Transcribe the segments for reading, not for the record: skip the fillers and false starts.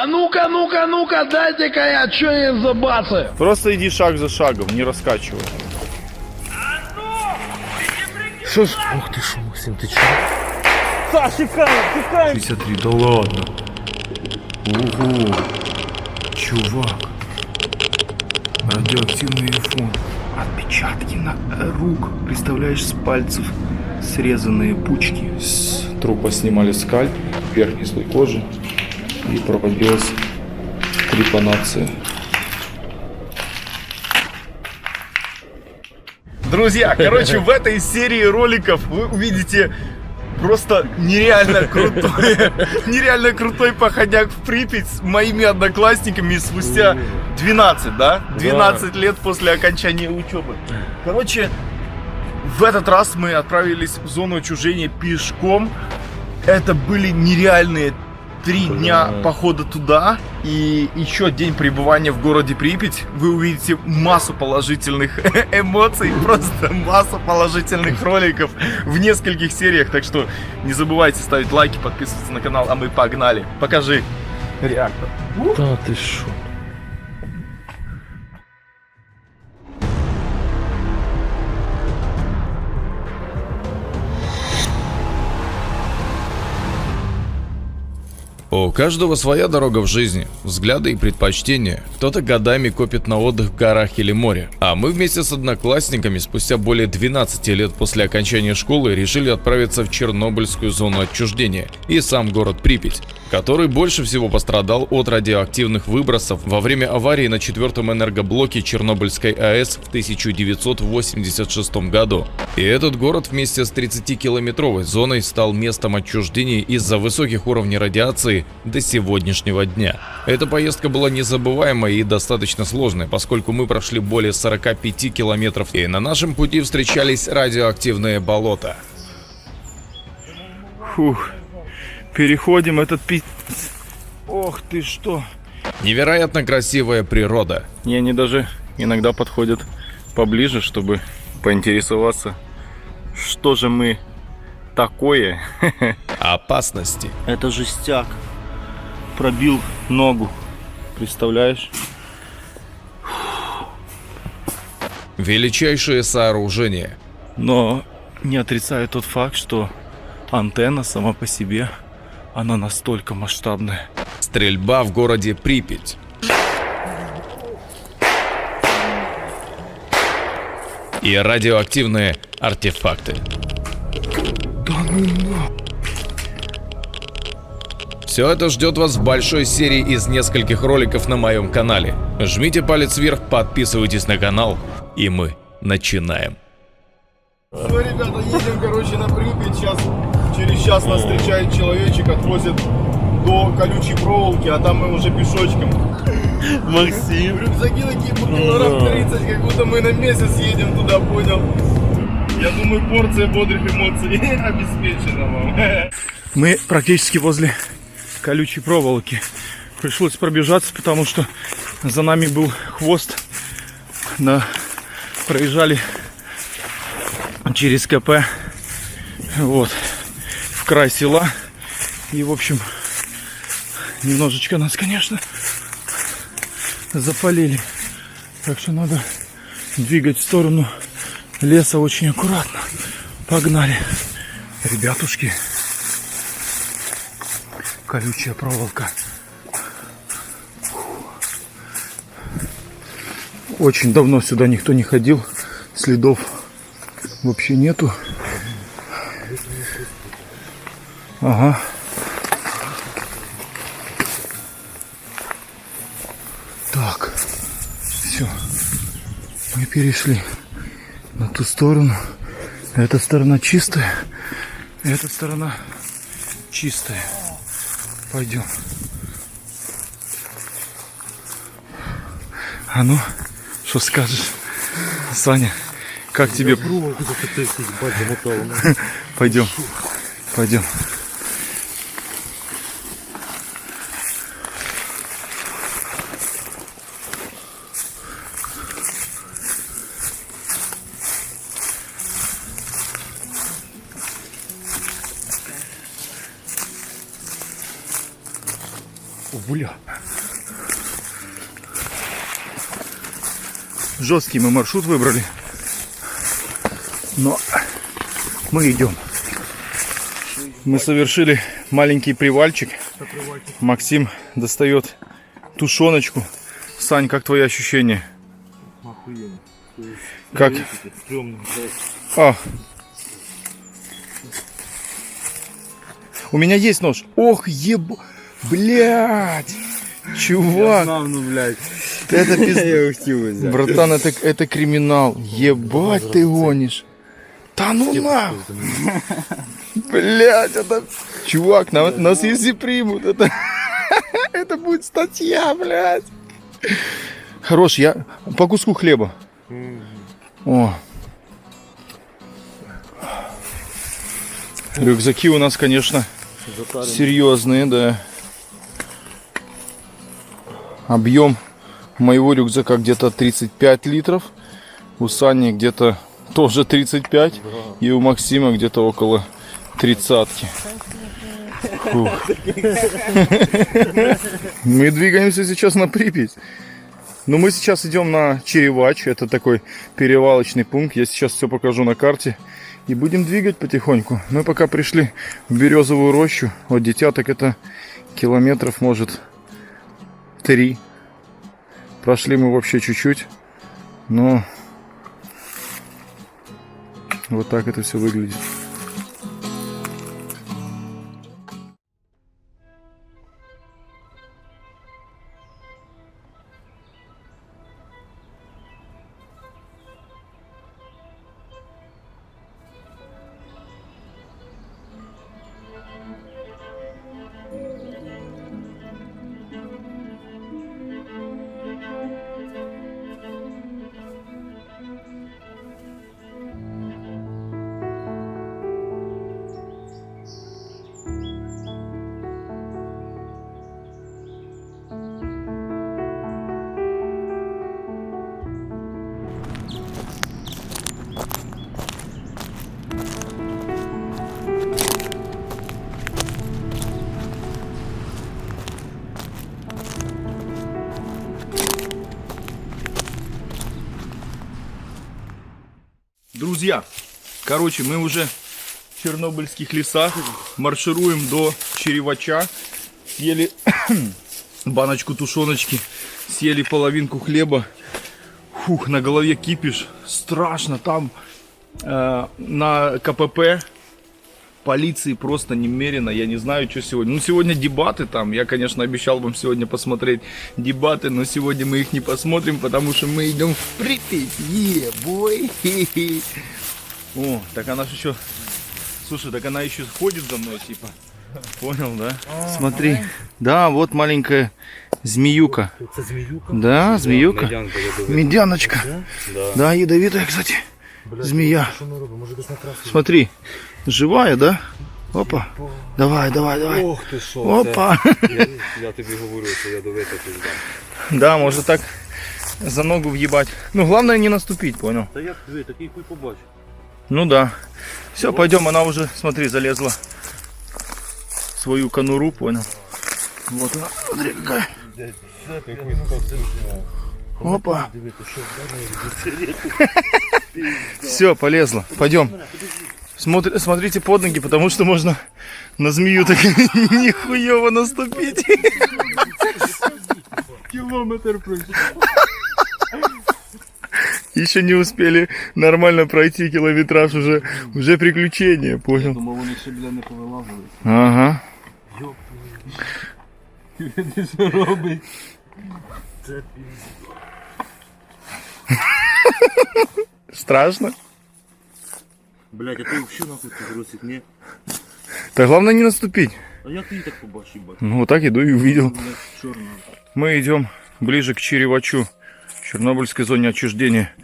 ну-ка, ну-ка, ну-ка, дайте-ка я что-нибудь забацаю. Просто иди шаг за шагом, не раскачивай. Что ж? Ух ты ж, Максим, ты чё? Саш, тикаем! 63, да ладно. Ого. Чувак. Радиоактивный фон. Отпечатки на рук. Представляешь, с пальцев срезанные пучки. С трупа снимали скальп, верхний слой кожи. И проводилась трепанация. Друзья, короче, в этой серии роликов вы увидите просто нереально крутой походняк в Припять с моими одноклассниками спустя 12 лет после окончания учебы. Короче, в этот раз мы отправились в зону отчуждения пешком. Это были нереальные 3 дня похода туда и еще день пребывания в городе Припять. Вы увидите массу положительных эмоций, просто массу положительных роликов в нескольких сериях. Так что не забывайте ставить лайки, подписываться на канал, а мы погнали. Покажи реактор. Да ты шо? У каждого своя дорога в жизни, взгляды и предпочтения. Кто-то годами копит на отдых в горах или море. А мы вместе с одноклассниками спустя более 12 лет после окончания школы решили отправиться в Чернобыльскую зону отчуждения и сам город Припять, который больше всего пострадал от радиоактивных выбросов во время аварии на 4-м энергоблоке Чернобыльской АЭС в 1986 году. И этот город вместе с 30-километровой зоной стал местом отчуждения из-за высоких уровней радиации до сегодняшнего дня. Эта поездка была незабываемой и достаточно сложной, поскольку мы прошли более 45 километров и на нашем пути встречались радиоактивные болота. Фух, переходим этот Ох ты что. Невероятно красивая природа. И они даже иногда подходят поближе, чтобы поинтересоваться, что же мы такое. Опасности. Это жестяк. Пробил ногу. Представляешь? Величайшее сооружение. Но не отрицаю тот факт, что антенна сама по себе, она настолько масштабная. Стрельба в городе Припять. И радиоактивные артефакты. Да ну на. Все это ждет вас в большой серии из нескольких роликов на моем канале. Жмите палец вверх, подписывайтесь на канал, и мы начинаем. Ну, ребята, едем, короче, на Припять. Сейчас, через час нас встречает человечек, отвозит до колючей проволоки, а там мы уже пешочком. Максим. Рюкзаки такие по килограмм 30, как будто мы на месяц едем туда, понял? Я думаю, порция бодрых эмоций обеспечена вам. Мы практически возле колючей проволоки. Пришлось пробежаться, потому что за нами был хвост. Проезжали через КП. Вот. В край села. И, в общем, немножечко нас, конечно, запалили. Так что надо двигать в сторону леса очень аккуратно. Погнали. Ребятушки. Колючая проволока. Очень давно сюда никто не ходил. Следов вообще нету. Ага. Так. Все. Мы перешли на ту сторону. Эта сторона чистая. Эта сторона чистая. Пойдем. А ну, что скажешь, Саня? Как тебе? Пойдем. Пойдем. Бля. Жесткий мы маршрут выбрали. Но мы идем. Мы совершили маленький привальчик. Максим достает тушеночку. Сань, как твои ощущения? Охуенно. Как? Стрёмно, А. У меня есть нож. Ох, блядь. Чувак. ну, блядь. Это пиздец. Я его хотел взять. Братан, это криминал. Ебать ты гонишь. Да ну нахуй. Блядь, это... Чувак, нас если примут, это будет статья, блядь. Хорош, я по куску хлеба. О. Рюкзаки у нас, конечно, серьезные, да. Объем моего рюкзака где-то 35 литров. У Сани где-то тоже 35. И у Максима где-то около 30-ки. Мы двигаемся сейчас на Припять. Но мы сейчас идем на Черевач. Это такой перевалочный пункт. Я сейчас все покажу на карте. И будем двигать потихоньку. Мы пока пришли в Березовую рощу. От Детяток это километров, может, 3. Прошли мы вообще чуть-чуть. Но вот так это все выглядит. Друзья, короче, мы уже в Чернобыльских лесах, маршируем до Черевача, съели баночку тушеночки, съели половинку хлеба. Фух, на голове кипиш, страшно, там на КПП полиции просто немерено, я не знаю, что сегодня. Ну, сегодня дебаты там, я, конечно, обещал вам сегодня посмотреть дебаты, но сегодня мы их не посмотрим, потому что мы идем в Припять, бой. О, так она же еще, слушай, так она еще ходит за мной, типа, понял, да? Смотри, да, вот маленькая змеюка. Это змеюка? Да, змеюка. Медянка ядовита. Медяночка. Да. Да, ядовитая, кстати. Блядь, Змея. що ми робимо? Може десь на трасі? Смотри, живая, да? Опа. Давай. Ох ти що, Опа. я тобі говорю, що ядовита пизда. Да, может так за ногу въебать. Ну, главное не наступить, понял? Та як ти, такий хуй побачиш. Ну да. Все, пойдем, она уже, смотри, залезла в свою конуру, понял? Вот она, смотри, какая. Опа. Все, полезла. Пойдем. Смотрите под ноги, потому что можно на змею так нихуево наступить. Кілометр пройти. Еще не успели нормально пройти километраж, уже приключение, понял? Думав, вони ще, бля, не повилазили. Ага. Ти що робить? Це Страшно? Блядь, а ти взагалі нахуй це бросить, ні? Да главное не наступить. А як ти її так побачив, бать? Ну вот так иду и увидел. Блядь, чорно. Мы идем ближе к Черевачу, Чернобыльской зоне отчуждения.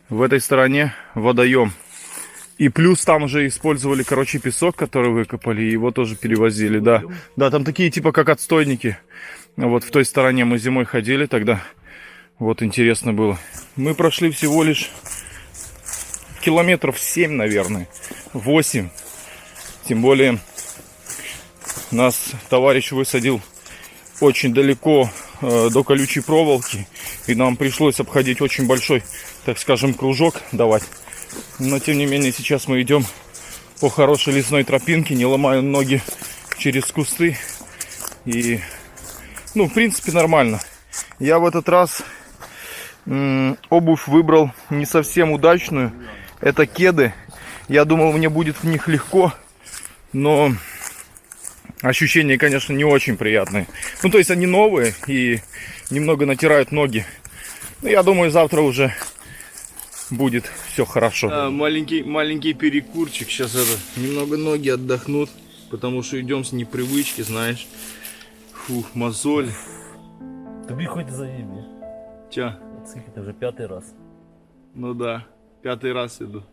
В этой стороне водоем. И плюс там уже использовали, короче, песок, который выкопали, и его тоже перевозили, да. Да, там такие типа как отстойники. Вот в той стороне мы зимой ходили тогда. Вот интересно было. Мы прошли всего лишь километров 7, наверное. 8. Тем более нас товарищ высадил очень далеко до колючей проволоки, и нам пришлось обходить очень большой, так скажем, кружок давать. Но тем не менее сейчас мы идем по хорошей лесной тропинке, не ломая ноги через кусты. И, ну, в принципе, нормально. Я в этот раз обувь выбрал не совсем удачную. Это кеды. Я думал, мне будет в них легко, но ощущения, конечно, не очень приятные. Ну, то есть они новые и немного натирают ноги. Но я думаю, завтра уже будет все хорошо. Маленький перекурчик. Сейчас немного ноги отдохнут, потому что идем с непривычки, знаешь. Фух, мозоль. Тобі хоч заїбі. Ча? Скільки ти вже 5-й раз? Ну да, 5-й раз иду.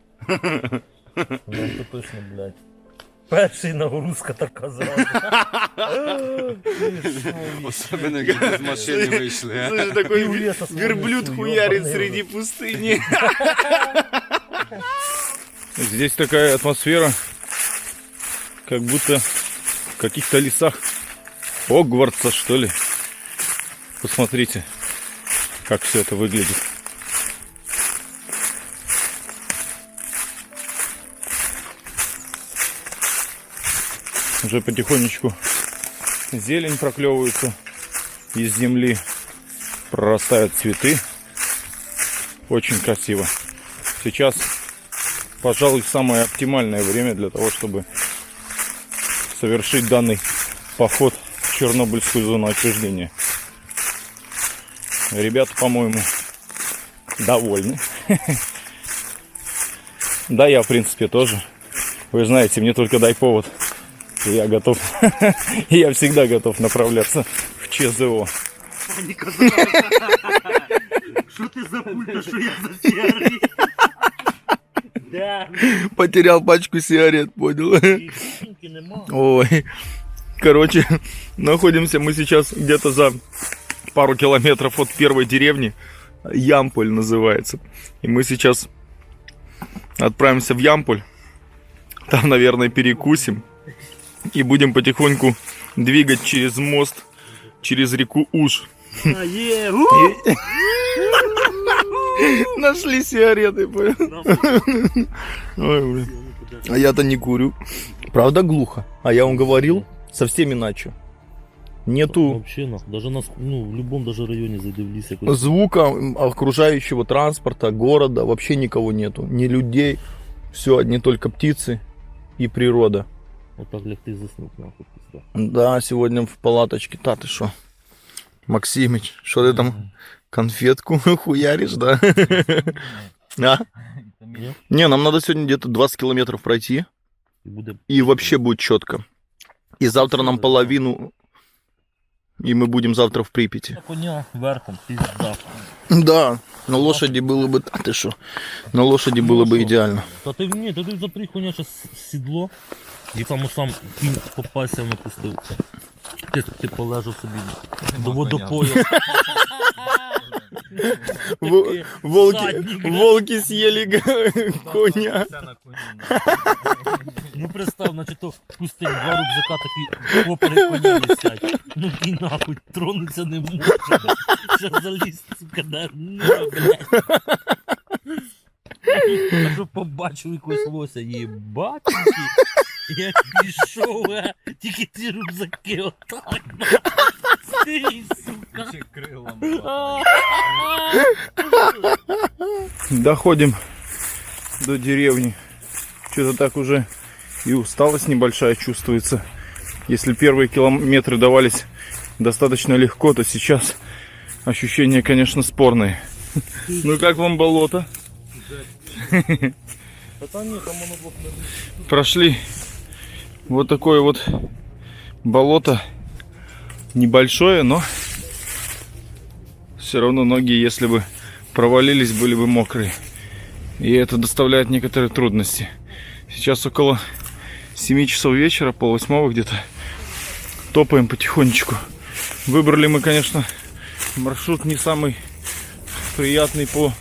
Ну то точно, блядь. Перший нагрузка така зразу. Особенно, когда из машины вышли. Слушай, такой верблюд хуярит среди пустыни. Здесь такая атмосфера, как будто в каких-то лесах Хогвартса, что ли. Посмотрите, как все это выглядит. Уже потихонечку зелень проклевывается из земли, прорастают цветы. Очень красиво. Сейчас, пожалуй, самое оптимальное время для того, чтобы совершить данный поход в Чернобыльскую зону отчуждения. Ребята, по-моему, довольны. Да, я, в принципе, тоже. Вы знаете, мне только дай повод. И я готов. И я всегда готов направляться в ЧЗО. Що ти за пульта, що я за сігарет? Да. Потерял пачку сигарет, понял? Сумки нема. Ой. Короче, находимся мы сейчас где-то за пару километров от первой деревни. Ямполь называется. И мы сейчас отправимся в Ямполь. Там, наверное, перекусим. И будем потихоньку двигать через мост, через реку Уж. Нашли сигареты. Ой, блин. А я-то не курю. Правда глухо? А я вам говорил, совсем иначе. Нету Вообще, нахуй, даже нас, ну, в любом даже районе зайди в ліс, якось. звука окружающего транспорта, города. Вообще никого нету. Ни людей. Все, одни только птицы и природа. Отак лягти і заснути, нахуй, пізда. Да, сегодня в палаточке. Та ты шо? Максимыч, что ты там конфетку хуяришь, да? А? Ні? Не, нам надо сегодня где-то 20 километров пройти. І буде И вообще будет четко. И завтра нам половину... И мы будем завтра в Припяти. на коня верхом, пізда. Да, на лошади было бы... А ты шо? На лошади было бы идеально. Та ти ні, та ти запріг коня ще сідло, і там сам кінь попасся напустив. Ти полежав собі до водопою. Волки съели коня. Ну представ, значить то пустить два рюкзака такі поперед коня висять. Ну і нахуй, тронуться не може. Ще заліз, сука, да, ну, блядь. А що побачив якогось лося, єбать, як пішов, тільки ті рюкзаки отак. Стій, сука. Доходим до деревни. Что-то так уже и усталость небольшая чувствуется. Если первые километры давались достаточно легко, то сейчас ощущения, конечно, спорные. Ну как вам болото? Прошли вот такое вот болото. Небольшое, но все равно ноги, если бы провалились, были бы мокрые. И это доставляет некоторые трудности. Сейчас около 7 часов вечера, 7:30 где-то. Топаем потихонечку. Выбрали мы, конечно, маршрут не самый приятный по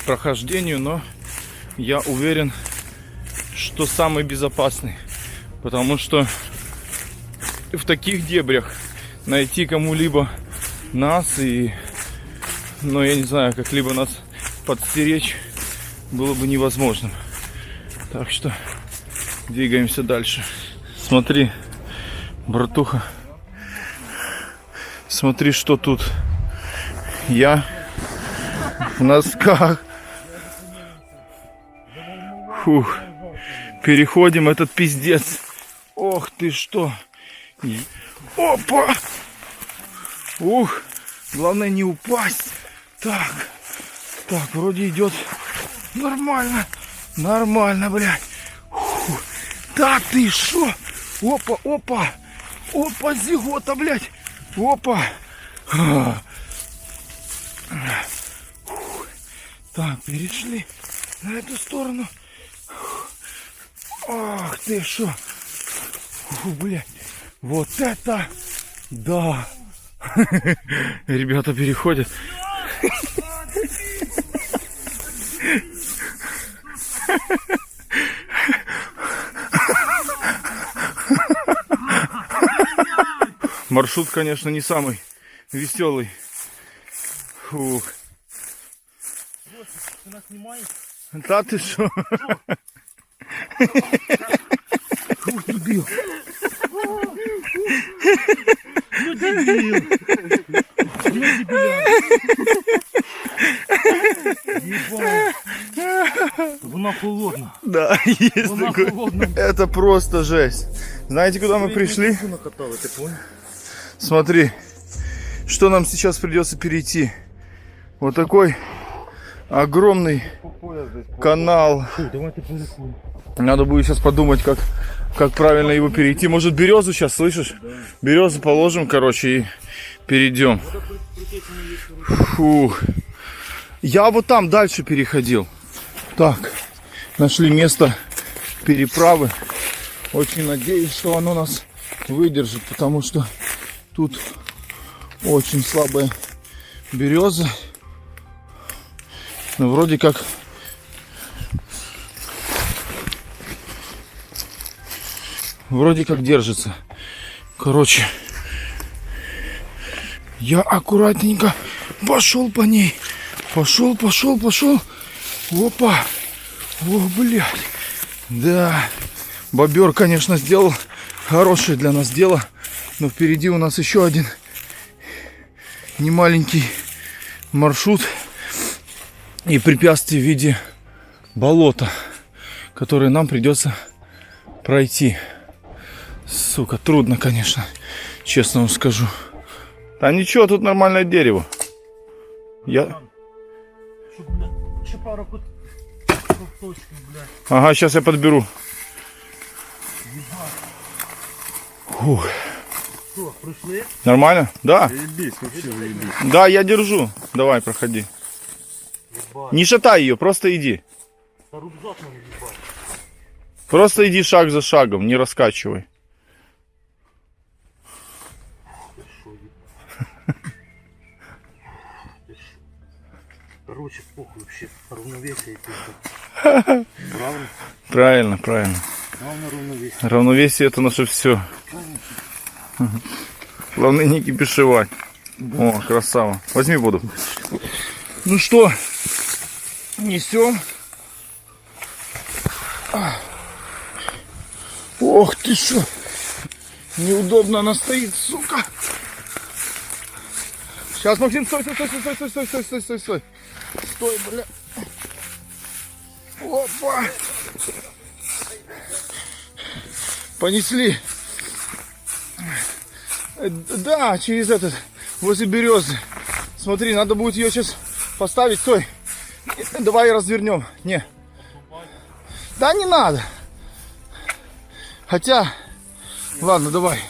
прохождению, но я уверен, что самый безопасный. Потому что в таких дебрях найти кому-либо нас и, ну, я не знаю, как-либо нас подстеречь было бы невозможным. Так что двигаемся дальше. Смотри, братуха, смотри, что тут. Я в носках. Фух. Переходим этот пиздец. Ох ты что. Опа. Ух. Главное не упасть. Так. Так, вроде идет нормально. Нормально, блядь. Фу. Так ты шо? Опа, опа. Опа, зигота, блядь. Опа. Так, перешли на эту сторону. Ах ты шо. Фу, блядь. Вот это да. Ребята переходят. Маршрут, конечно, не самый веселый. Фух. Ты нас снимаешь? Да ты шо? Фу, дебил. Ну, дебил. Ну, дебиля. Ебать. Вона холодна. Да, есть Вона такой. холодна. Это просто жесть. Знаете, куда мы пришли? Смотри, что нам сейчас придется перейти. Вот такой огромный канал. Фу, давай ты порекуй. Надо будет сейчас подумать, как правильно его перейти. Может, березу сейчас, слышишь? Березу положим, короче, и перейдем. Фух. Я вот там дальше переходил. Так, нашли место переправы. Очень надеюсь, что оно нас выдержит, потому что тут очень слабая береза. Но вроде как держится. Короче, я аккуратненько пошел по ней. Пошел. Опа. О, блядь. Да. Бобер, конечно, сделал хорошее для нас дело. Но впереди у нас еще один немаленький маршрут. И препятствие в виде болота, которое нам придется пройти. Сука, трудно, конечно, честно вам скажу. Да ничего, тут нормальное дерево. Щоб, блядь, ще пару точків, блядь. Ага, сейчас я подберу. Фух. Що, прийшли? Нормально? Да. Да, я держу. Давай, проходи. Ебать. Не шатай ее, просто иди. Та рюкзак нам їбать. Просто иди шаг за шагом, не раскачивай. Короче, похуй вообще. Равновесие пизда. Правильно? Правильно. Главное равновесие. Равновесие это наше все. Главное не кипишевать. О, красава. Возьми воду. Ну что, несем. Ох ты что. Неудобно она стоит, сука. Сейчас, Максим, стой. Стой, бля. Опа. Понесли. Да, через этот, возле березы. Смотри, надо будет ее сейчас поставить. Стой. Давай развернем. Не. Да не надо. Хотя, ладно, давай.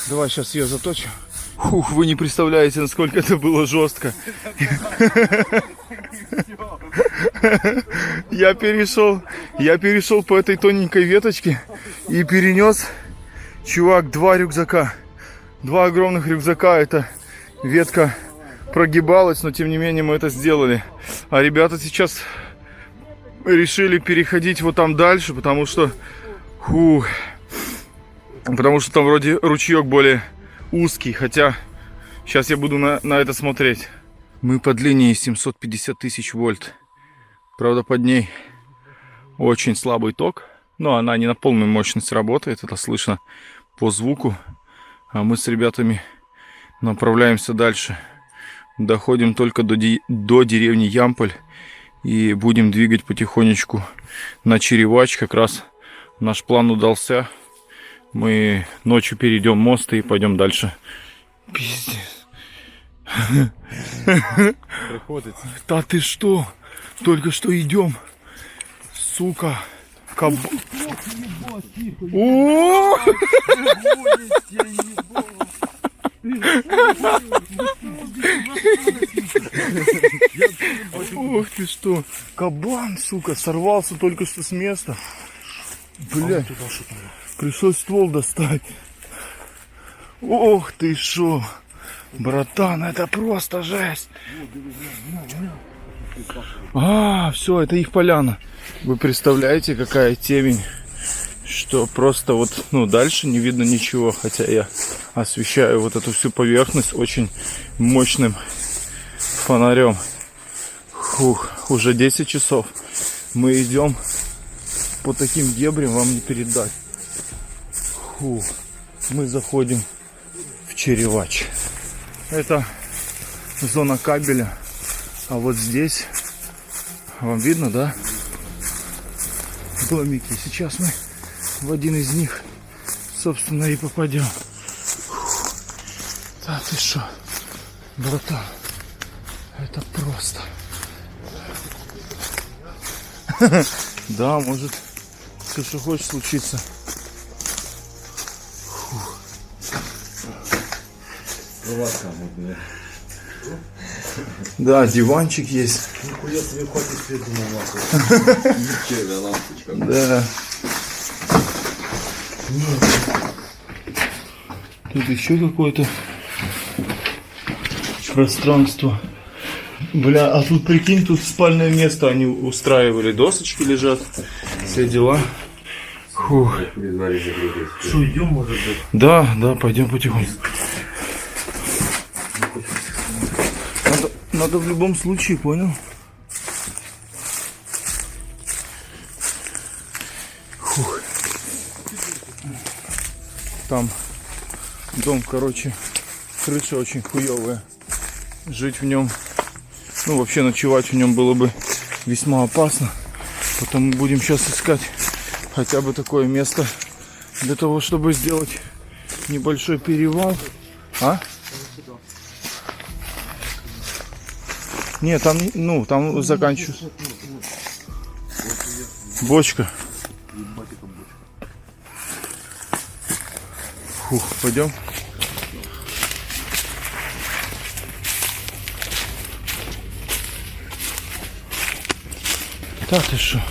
Давай сейчас ее заточим. Фух, вы не представляете, насколько это было жестко. Я перешел по этой тоненькой веточке и перенес, чувак, 2 рюкзака. 2 огромных рюкзака. Эта ветка прогибалась, но тем не менее мы это сделали. А ребята сейчас решили переходить вот там дальше, потому что там вроде ручеек более узкий, хотя сейчас я буду на это смотреть. Мы под линией 750 тысяч вольт. Правда, под ней очень слабый ток, но она не на полную мощность работает, это слышно по звуку. А мы с ребятами направляемся дальше. Доходим только до деревни Ямполь и будем двигать потихонечку на Черевач. Как раз наш план удался. Мы ночью перейдем мост и пойдем дальше. Пиздец. Приходится. Да ты что? Только что идем. Сука. О! Ох ты что. Кабан, сука, сорвался только что с места. Блядь. Пришлось ствол достать. Ох ты шо. Братан, это просто жесть. А, все, это их поляна. Вы представляете, какая темень, что просто вот, ну, дальше не видно ничего, хотя я освещаю вот эту всю поверхность очень мощным фонарем. Фух, уже 10 часов. Мы идем по таким дебрям, вам не передать. Фух, мы заходим в Черевач. Это зона кабеля. А вот здесь, вам видно, да? Домики. Сейчас мы в один из них, собственно, и попадем. Да ты шо, братан, это просто. Да, может, все, что хочешь, случиться. Да, диванчик есть. Нихуя себе хватит света на Да. Тут еще какое-то пространство. Бля, а тут прикинь, тут спальное место они устраивали. Досочки лежат, все дела. Фух. Что, идем, может быть? Да, да, пойдем потихоньку. Надо в любом случае, понял? Фух. Там дом, короче, крыша очень хуевая. Жить в нем, ну вообще ночевать в нем было бы весьма опасно. Поэтому будем сейчас искать хотя бы такое место для того, чтобы сделать небольшой перевал. А? Нет, там, ну, там заканчивается. Бочка. Фух, пойдем. Так, ты что?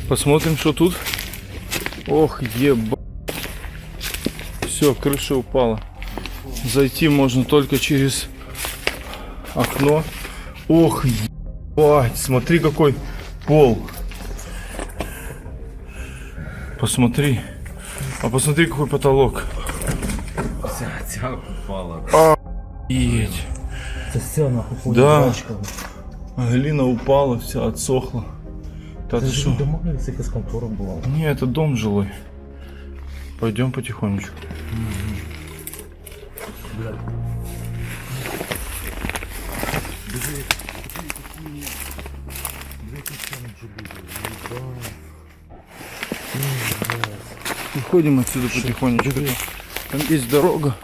Посмотрим, что тут. Ох, еба. Все, крыша упала. Зайти можно только через окно. Ох, ебать, смотри, какой пол. Посмотри. А посмотри, какой потолок. Вся упала. Едь. Это все нахуй. Да. Глина упала, вся отсохла. Да ты Это же что? дома, если какая контора была. Не, это дом жилой. Пойдем потихонечку. Выходим отсюда потихонечку. Там есть дорога.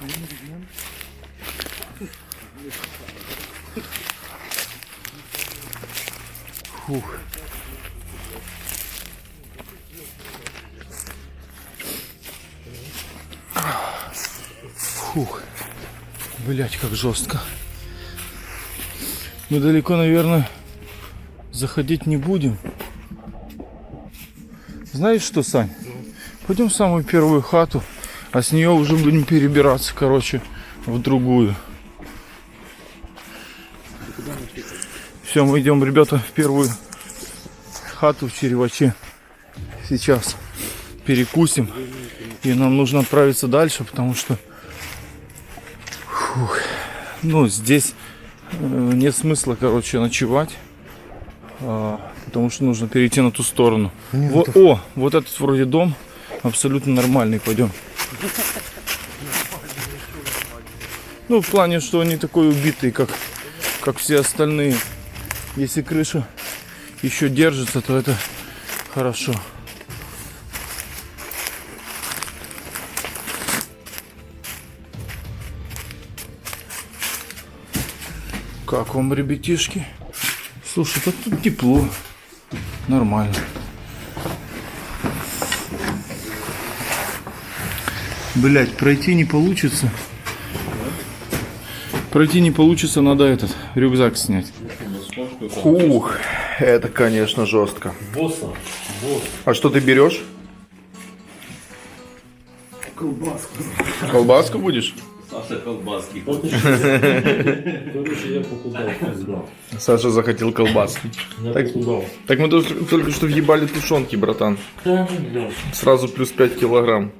Фух. Фух. Блять, как жестко. Мы далеко, наверное, заходить не будем. Знаешь что, Сань? Пойдем в самую первую хату, а с нее уже будем перебираться, короче, в другую. Все, мы идем, ребята, в первую хату в Череваче. Сейчас. перекусим. И нам нужно отправиться дальше, потому что ну, здесь нет смысла, короче, ночевать. Потому что нужно перейти на ту сторону. Вот этот вроде дом абсолютно нормальный. Пойдем. Ну, в плане, что он не такой убитый, как все остальные. Если крыша еще держится, то это хорошо. Как вам, ребятишки? Слушай, тут тепло. Нормально. Блять, пройти не получится. Пройти не получится, надо этот рюкзак снять. Ух, это, конечно, жестко. А что ты берешь? Колбаску будешь? Саша захотел колбаски. Так мы только что въебали тушенки, братан. Сразу плюс 5 килограмм.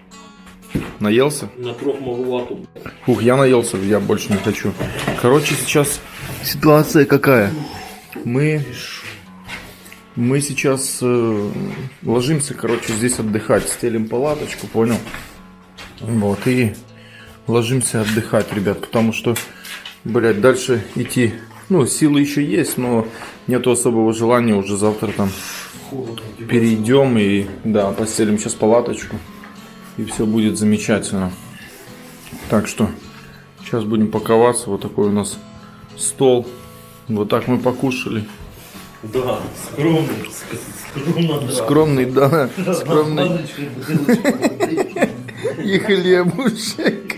Наелся? На 3 маловато. Фух, я наелся, я больше не хочу. Короче, сейчас ситуация какая? Мы сейчас ложимся, короче, здесь отдыхать. Стелим палаточку, понял? Вот, и ложимся отдыхать, ребят, потому что, блядь, дальше идти, ну, силы еще есть, но нету особого желания, уже завтра там перейдем и, да, постелим сейчас палаточку, и все будет замечательно. Так что, сейчас будем паковаться, вот такой у нас стол, вот так мы покушали. Да, скромно, да. Скромный, да, скромный. И хлебушек.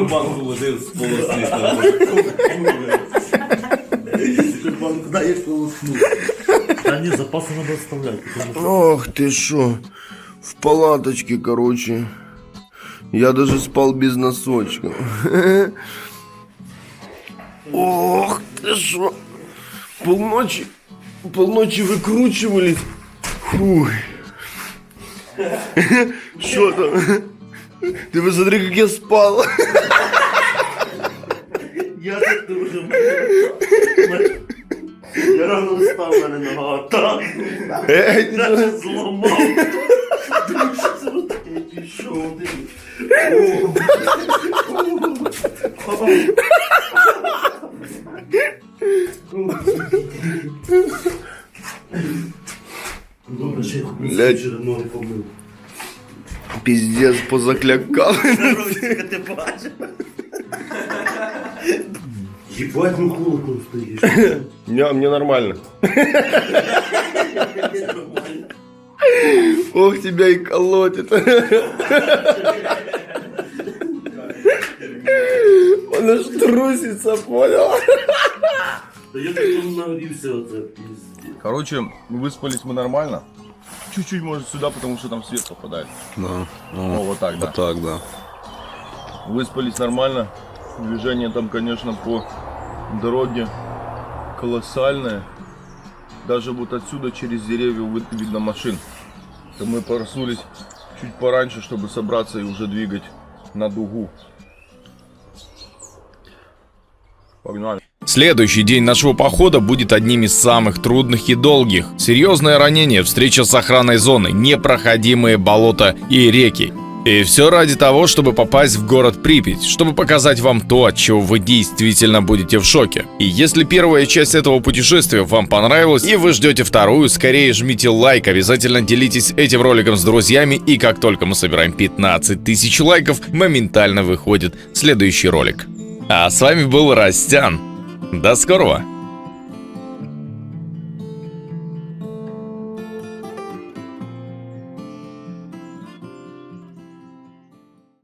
Банку води з полосниста. Банку даєш полоснуть. Та ні, запаси надо оставлять. Ох ты шо, в палаточке, короче. Я даже спал без носочков. Ох ты шо, полночи выкручивались. Фуй. Что там? Ты посмотри, как я спал. Я так дуже. Я рано встав, мене нога так. Я зламав. Думаю, що це вот таке пішов. Добре, що я Блядь. ноги помив. Пиздец, позаклякал. Росика, ти бачиш? Єбать, ну холодно стоїш. Мне нормально. Ох, тебя и колотит. Он аж трусится, понял? Та я потім нагрівся оце, пиздец. Короче, выспались мы нормально. Чуть-чуть, может, сюда, потому что там свет попадает. Да. Ну, вот так, да. Так, да. Выспались нормально. Движение там, конечно, по дороге колоссальное. Даже вот отсюда через деревья видно машин. То мы проснулись чуть пораньше, чтобы собраться и уже двигать на дугу. Погнали. Следующий день нашего похода будет одним из самых трудных и долгих. Серьезное ранение, встреча с охраной зоны, непроходимые болота и реки. И все ради того, чтобы попасть в город Припять, чтобы показать вам то, от чего вы действительно будете в шоке. И если первая часть этого путешествия вам понравилась, и вы ждете вторую, скорее жмите лайк, обязательно делитесь этим роликом с друзьями, и как только мы собираем 15 тысяч лайков, моментально выходит следующий ролик. А с вами был Растян. До скорого!